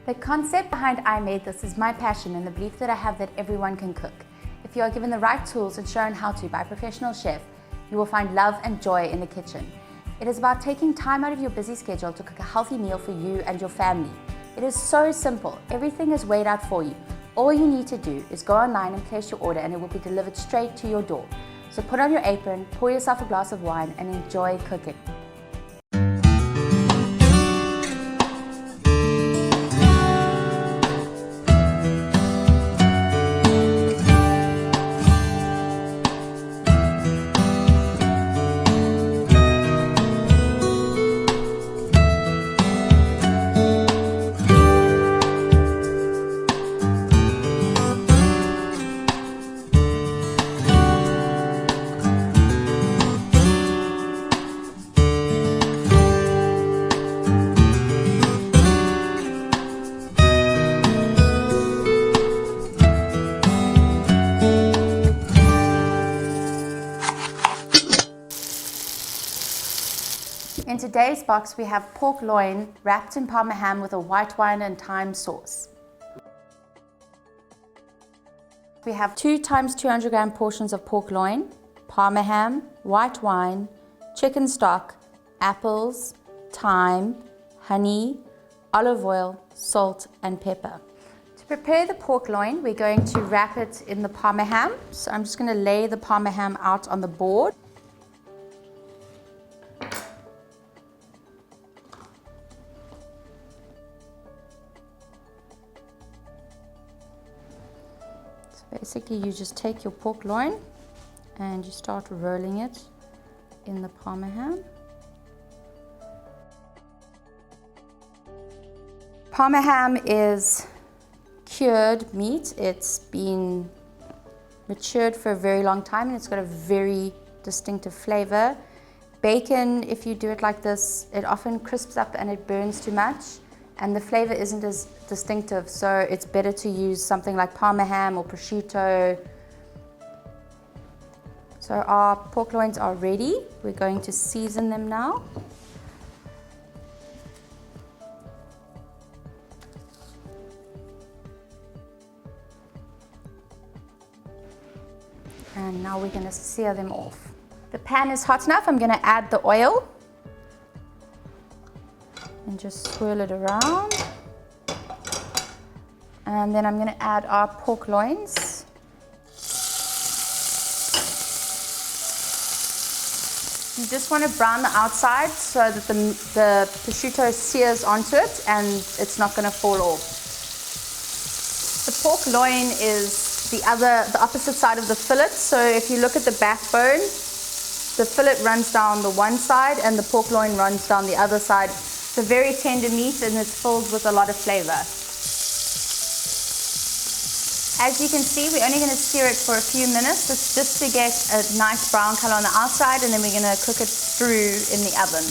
The concept behind I Made This is my passion and the belief that I have that everyone can cook. If you are given the right tools and shown how to by a professional chef, you will find love and joy in the kitchen. It is about taking time out of your busy schedule to cook a healthy meal for you and your family. It is so simple. Everything is weighed out for you. All you need to do is go online and place your order and it will be delivered straight to your door. So put on your apron, pour yourself a glass of wine and enjoy cooking. In today's box, we have pork loin wrapped in Parma ham with a white wine and thyme sauce. We have 2 times 200 gram portions of pork loin, Parma ham, white wine, chicken stock, apples, thyme, honey, olive oil, salt and pepper. To prepare the pork loin, we're going to wrap it in the Parma ham. So I'm just going to lay the Parma ham out on the board. Basically, you just take your pork loin and you start rolling it in the Parma ham. Parma ham is cured meat. It's been matured for a very long time and it's got a very distinctive flavor. Bacon, if you do it like this, it often crisps up and it burns too much. And the flavor isn't as distinctive, so it's better to use something like Parma ham or prosciutto. So our pork loins are ready. We're going to season them now. And now we're going to sear them off. The pan is hot enough. I'm going to add the oil. And just swirl it around. And then I'm going to add our pork loins. You just want to brown the outside so that the prosciutto sears onto it and it's not going to fall off. The pork loin is the opposite side of the fillet. So if you look at the backbone, the fillet runs down the one side and the pork loin runs down the other side. It's a very tender meat and it's filled with a lot of flavor. As you can see, we're only going to sear it for a few minutes. It's just to get a nice brown color on the outside and then we're going to cook it through in the oven.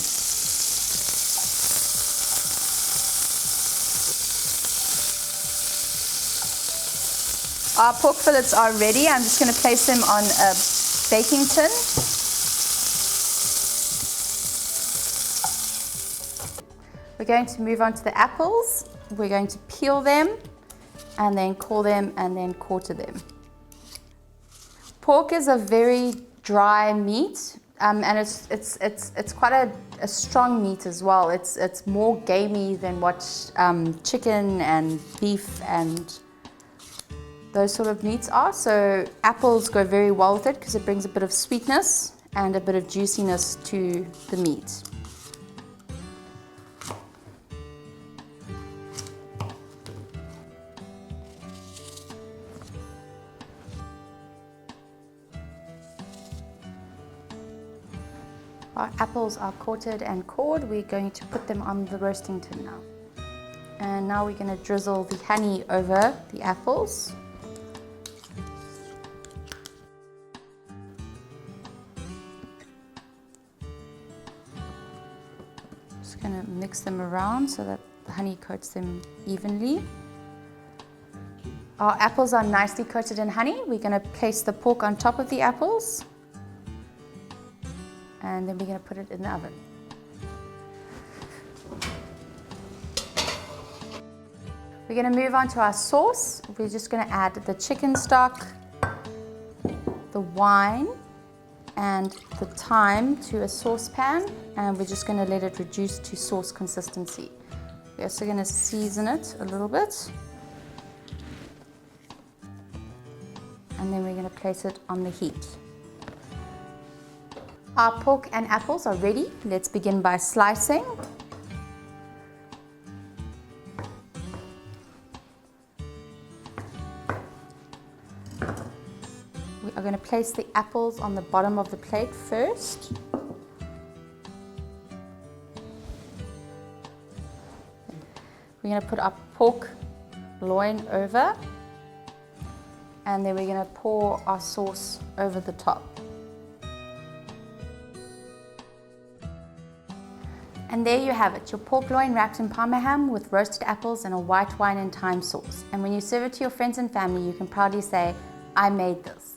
Our pork fillets are ready. I'm just going to place them on a baking tin. We're going to move on to the apples. We're going to peel them and then core them and then quarter them. Pork is a very dry meat and it's quite a strong meat as well. It's more gamey than what chicken and beef and those sort of meats are. So apples go very well with it because it brings a bit of sweetness and a bit of juiciness to the meat. Our apples are quartered and cored. We're going to put them on the roasting tin now. And now we're going to drizzle the honey over the apples. Just going to mix them around so that the honey coats them evenly. Our apples are nicely coated in honey. We're going to place the pork on top of the apples. And then we're going to put it in the oven. We're going to move on to our sauce. We're just going to add the chicken stock, the wine, and the thyme to a saucepan, and we're just going to let it reduce to sauce consistency. We're also going to season it a little bit, and then we're going to place it on the heat. Our pork and apples are ready. Let's begin by slicing. We are going to place the apples on the bottom of the plate first. We're going to put our pork loin over, and then we're going to pour our sauce over the top. And there you have it, your pork loin wrapped in parma ham with roasted apples and a white wine and thyme sauce. And when you serve it to your friends and family, you can proudly say, "I made this."